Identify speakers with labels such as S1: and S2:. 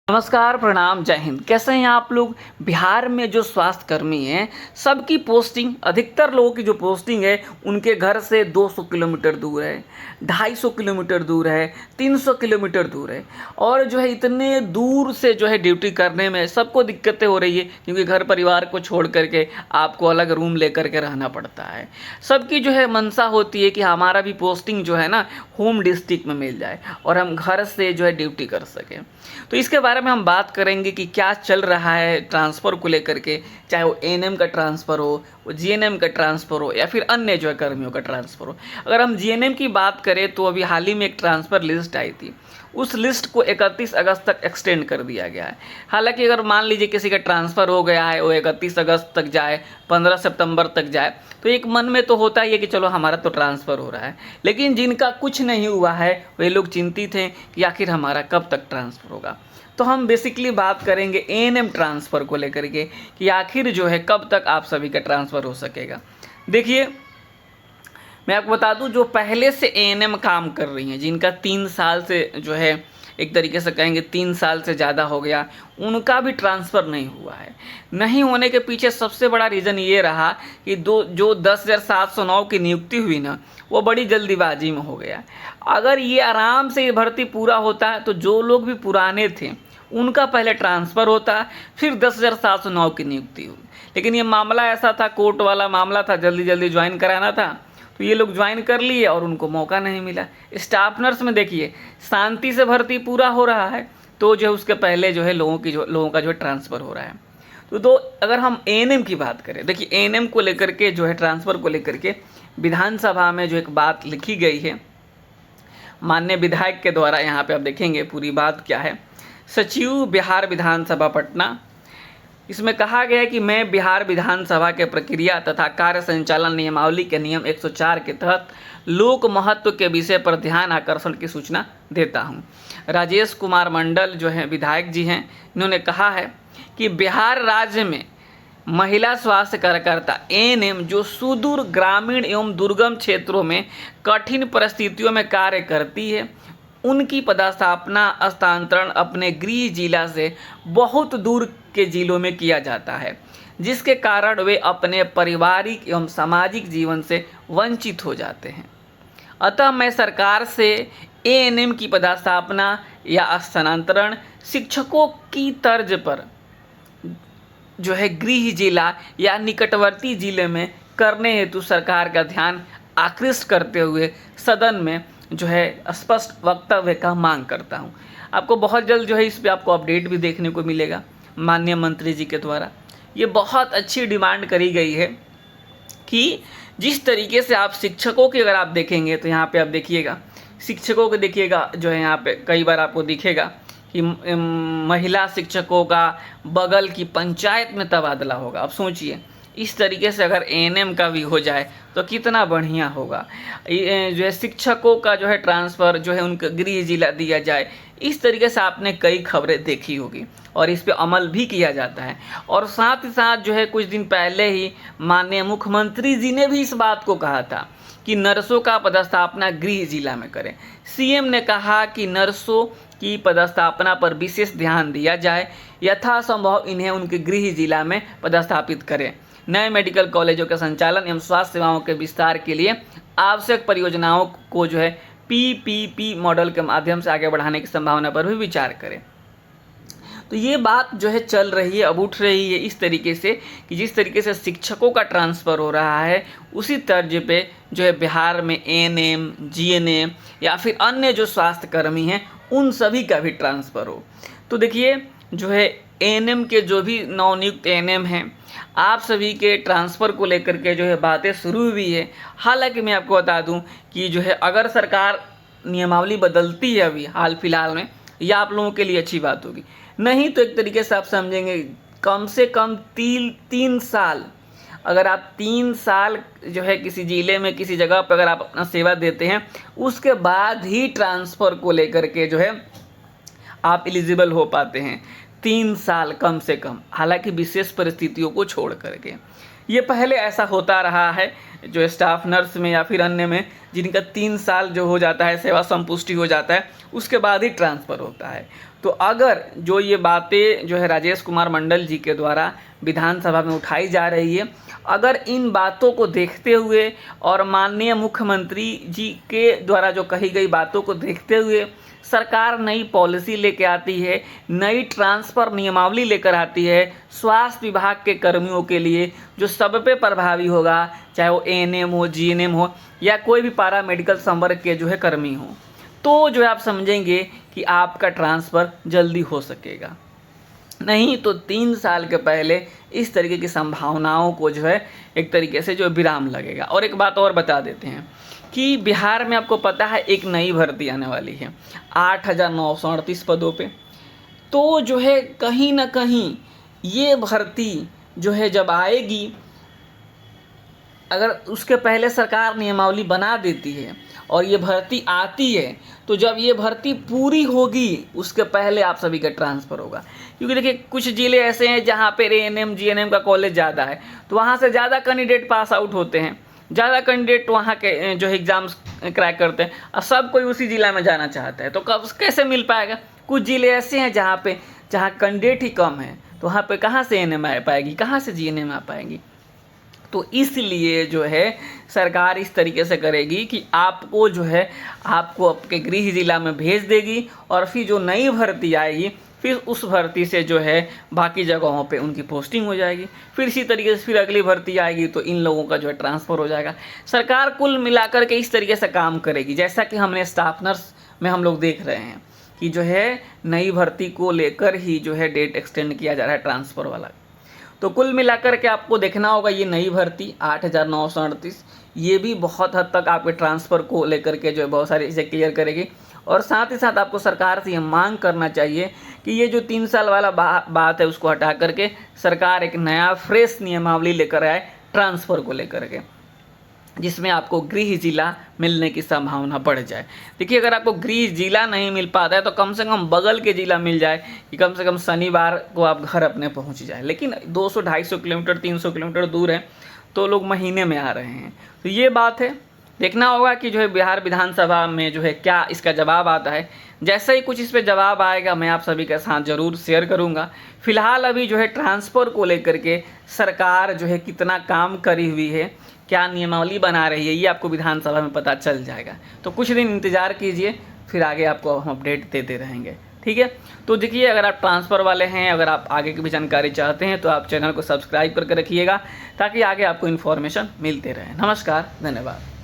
S1: नमस्कार, प्रणाम, जय हिंद। कैसे हैं आप लोग? बिहार में जो स्वास्थ्य कर्मी हैं, सबकी पोस्टिंग, अधिकतर लोगों की जो पोस्टिंग है उनके घर से 200 किलोमीटर दूर है, 250 किलोमीटर दूर है, 300 किलोमीटर दूर है। और जो है इतने दूर से जो है ड्यूटी करने में सबको दिक्कतें हो रही है, क्योंकि घर परिवार को छोड़ करके आपको अलग रूम लेकर के रहना पड़ता है। सबकी जो है मंशा होती है कि हमारा भी पोस्टिंग जो है ना होम डिस्ट्रिक्ट में मिल जाए और हम घर से जो है ड्यूटी कर सकें। तो इसके बारे में हम बात करेंगे कि क्या चल रहा है ट्रांसफ़र को लेकर के, चाहे वो एएनएम का ट्रांसफ़र हो, वो जीएनएम का ट्रांसफ़र हो, या फिर अन्य जो है कर्मियों का ट्रांसफ़र हो। अगर हम जीएनएम की बात करें तो अभी हाल ही में एक ट्रांसफ़र लिस्ट आई थी, उस लिस्ट को 31 अगस्त तक एक्सटेंड कर दिया गया है। हालांकि अगर मान लीजिए किसी का ट्रांसफ़र हो गया है, वो 31 अगस्त तक जाए, 15 सितंबर तक जाए, तो एक मन में तो होता ही है कि चलो हमारा तो ट्रांसफ़र हो रहा है। लेकिन जिनका कुछ नहीं हुआ है वे लोग चिंतित हैं कि आखिर हमारा कब तक ट्रांसफ़र होगा। तो हम बेसिकली बात करेंगे एएनएम ट्रांसफ़र को लेकर के कि आखिर जो है कब तक आप सभी का ट्रांसफ़र हो सकेगा। देखिए, मैं आपको बता दूं, जो पहले से एएनएम काम कर रही हैं, जिनका 3 साल से जो है एक तरीके से कहेंगे 3 साल से ज़्यादा हो गया, उनका भी ट्रांसफ़र नहीं हुआ है। नहीं होने के पीछे सबसे बड़ा रीज़न ये रहा कि जो 10,709 की नियुक्ति हुई ना, वो बड़ी जल्दीबाजी में हो गया। अगर ये आराम से ये भर्ती पूरा होता तो जो लोग भी पुराने थे उनका पहले ट्रांसफ़र होता, फिर 10,709 की नियुक्ति हुई। लेकिन ये मामला ऐसा था, कोर्ट वाला मामला था, जल्दी जल्दी ज्वाइन कराना था, तो ये लोग ज्वाइन कर लिए और उनको मौका नहीं मिला। स्टाफ नर्स में देखिए, शांति से भर्ती पूरा हो रहा है, तो जो है उसके पहले जो है लोगों का जो है ट्रांसफ़र हो रहा है। तो अगर हम एएनएम की बात करें, देखिए एएनएम को लेकर के जो है ट्रांसफ़र को लेकर के विधानसभा में जो एक बात लिखी गई है माननीय विधायक के द्वारा, यहाँ पे आप देखेंगे पूरी बात क्या है। सचिव बिहार विधानसभा पटना, इसमें कहा गया है कि मैं बिहार विधानसभा के प्रक्रिया तथा कार्य संचालन नियमावली के नियम 104 के तहत लोक महत्व के विषय पर ध्यान आकर्षण की सूचना देता हूं। राजेश कुमार मंडल जो है विधायक जी हैं, इन्होंने कहा है कि बिहार राज्य में महिला स्वास्थ्य कार्यकर्ता एएनएम जो सुदूर ग्रामीण एवं दुर्गम क्षेत्रों में कठिन परिस्थितियों में कार्य करती है, उनकी पदस्थापना स्थानांतरण अपने गृह जिला से बहुत दूर के जिलों में किया जाता है, जिसके कारण वे अपने पारिवारिक एवं सामाजिक जीवन से वंचित हो जाते हैं। अतः मैं सरकार से एएनएम की पदस्थापना या स्थानांतरण शिक्षकों की तर्ज पर जो है गृह जिला या निकटवर्ती जिले में करने हेतु सरकार का ध्यान आकृष्ट करते हुए सदन में जो है स्पष्ट वक्तव्य का मांग करता हूं। आपको बहुत जल्द जो है इस पे आपको अपडेट भी देखने को मिलेगा माननीय मंत्री जी के द्वारा। ये बहुत अच्छी डिमांड करी गई है कि जिस तरीके से आप शिक्षकों की अगर आप देखेंगे तो यहाँ पे आप देखिएगा, शिक्षकों को देखिएगा जो है यहाँ पे कई बार आपको दिखेगा कि महिला शिक्षकों का बगल की पंचायत में तबादला होगा। अब सोचिए, इस तरीके से अगर एएनएम का भी हो जाए तो कितना बढ़िया होगा। जो है शिक्षकों का जो है ट्रांसफ़र जो है उनका गृह जिला दिया जाए, इस तरीके से आपने कई खबरें देखी होगी और इस पे अमल भी किया जाता है। और साथ ही साथ जो है कुछ दिन पहले ही माननीय मुख्यमंत्री जी ने भी इस बात को कहा था कि नर्सों का पदस्थापना गृह जिला में करें। सीएम ने कहा कि नर्सों की पदस्थापना पर विशेष ध्यान दिया जाए, यथासंभव इन्हें उनके गृह जिला में पदस्थापित करें। नए मेडिकल कॉलेजों के संचालन एवं स्वास्थ्य सेवाओं के विस्तार के लिए आवश्यक परियोजनाओं को जो है पीपीपी मॉडल के माध्यम से आगे बढ़ाने की संभावना पर भी विचार करें। तो ये बात जो है चल रही है, अब उठ रही है इस तरीके से कि जिस तरीके से शिक्षकों का ट्रांसफ़र हो रहा है, उसी तर्ज पे जो है बिहार में एएनएम, जीएनएम या फिर अन्य जो स्वास्थ्य कर्मी हैं उन सभी का भी ट्रांसफ़र हो। तो देखिए, जो है एएनएम के जो भी नवनियुक्त एएनएम हैं, आप सभी के ट्रांसफ़र को लेकर के जो है बातें शुरू हुई है। हालांकि मैं आपको बता दूं कि जो है अगर सरकार नियमावली बदलती है अभी हाल फिलहाल में, यह आप लोगों के लिए अच्छी बात होगी। नहीं तो एक तरीके से आप समझेंगे कम से कम 3 साल, अगर आप 3 साल जो है किसी ज़िले में किसी जगह पर अगर आप अपना सेवा देते हैं, उसके बाद ही ट्रांसफ़र को लेकर के जो है आप एलिजिबल हो पाते हैं। 3 साल कम से कम, हालांकि विशेष परिस्थितियों को छोड़ करके। ये पहले ऐसा होता रहा है, जो स्टाफ नर्स में या फिर अन्य में जिनका 3 साल जो हो जाता है, सेवा संपुष्टि हो जाता है, उसके बाद ही ट्रांसफ़र होता है। तो अगर जो ये बातें जो है राजेश कुमार मंडल जी के द्वारा विधानसभा में उठाई जा रही है, अगर इन बातों को देखते हुए और माननीय मुख्यमंत्री जी के द्वारा जो कही गई बातों को देखते हुए सरकार नई पॉलिसी लेके आती है, नई ट्रांसफ़र नियमावली लेकर आती है स्वास्थ्य विभाग के कर्मियों के लिए, जो सब पे प्रभावी होगा, चाहे वो एएनएम हो, जीएनएम हो या कोई भी पारा मेडिकल संवर्ग के जो है कर्मी हो, तो जो है आप समझेंगे कि आपका ट्रांसफ़र जल्दी हो सकेगा। नहीं तो 3 साल के पहले इस तरीके की संभावनाओं को जो है एक तरीके से जो विराम लगेगा। और एक बात और बता देते हैं कि बिहार में आपको पता है एक नई भर्ती आने वाली है 8,938 पदों पे। तो जो है कहीं ना कहीं ये भर्ती जो है जब आएगी, अगर उसके पहले सरकार नियमावली बना देती है और ये भर्ती आती है, तो जब ये भर्ती पूरी होगी उसके पहले आप सभी का ट्रांसफ़र होगा। क्योंकि देखिए कुछ ज़िले ऐसे हैं जहाँ पे एएनएम जीएनएम का कॉलेज ज़्यादा है, तो वहाँ से ज़्यादा कैंडिडेट पास आउट होते हैं, ज़्यादा कैंडिडेट वहाँ के जो एग्ज़ाम्स क्रैक करते हैं, और सब कोई उसी ज़िला में जाना चाहता है, तो कब कैसे मिल पाएगा। कुछ ज़िले ऐसे हैं जहाँ कैंडिडेट ही कम है, तो वहाँ पे कहाँ से एएनएम आ पाएगी, कहाँ से जीएनएम आ पाएगी। तो इसलिए जो है सरकार इस तरीके से करेगी कि आपको जो है आपको आपके गृह जिला में भेज देगी, और फिर जो नई भर्ती आएगी फिर उस भर्ती से जो है बाकी जगहों पे उनकी पोस्टिंग हो जाएगी। फिर इसी तरीके से फिर अगली भर्ती आएगी तो इन लोगों का जो है ट्रांसफ़र हो जाएगा। सरकार कुल मिलाकर के इस तरीके से काम करेगी, जैसा कि हमने स्टाफ नर्स में हम लोग देख रहे हैं कि जो है नई भर्ती को लेकर ही जो है डेट एक्सटेंड किया जा रहा है ट्रांसफ़र वाला। तो कुल मिलाकर के आपको देखना होगा ये नई भर्ती 8,938 ये भी बहुत हद तक आपके ट्रांसफ़र को लेकर के जो है बहुत सारी चीज़ें क्लियर करेगी। और साथ ही साथ आपको सरकार से ये मांग करना चाहिए कि ये जो 3 साल वाला बात है उसको हटा करके सरकार एक नया फ्रेश नियमावली लेकर आए ट्रांसफ़र को लेकर के, जिसमें आपको गृह जिला मिलने की संभावना बढ़ जाए। देखिए अगर आपको गृह जिला नहीं मिल पाता है तो कम से कम बगल के जिला मिल जाए कि कम से कम शनिवार को आप घर अपने पहुंच जाए। लेकिन 200-250 किलोमीटर 300 किलोमीटर दूर है तो लोग महीने में आ रहे हैं। तो ये बात है, देखना होगा कि जो है बिहार विधानसभा में जो है क्या इसका जवाब आता है। जैसे ही कुछ इस पर जवाब आएगा मैं आप सभी के साथ ज़रूर शेयर करूंगा। फिलहाल अभी जो है ट्रांसफ़र को लेकर के सरकार जो है कितना काम करी हुई है, क्या नियमावली बना रही है, ये आपको विधानसभा में पता चल जाएगा। तो कुछ दिन इंतज़ार कीजिए, फिर आगे आपको हम अपडेट देते रहेंगे, ठीक है। तो देखिए अगर आप ट्रांसफ़र वाले हैं, अगर आप आगे की भी जानकारी चाहते हैं तो आप चैनल को सब्सक्राइब करके रखिएगा ताकि आगे आपको इन्फॉर्मेशन मिलते रहे। नमस्कार, धन्यवाद।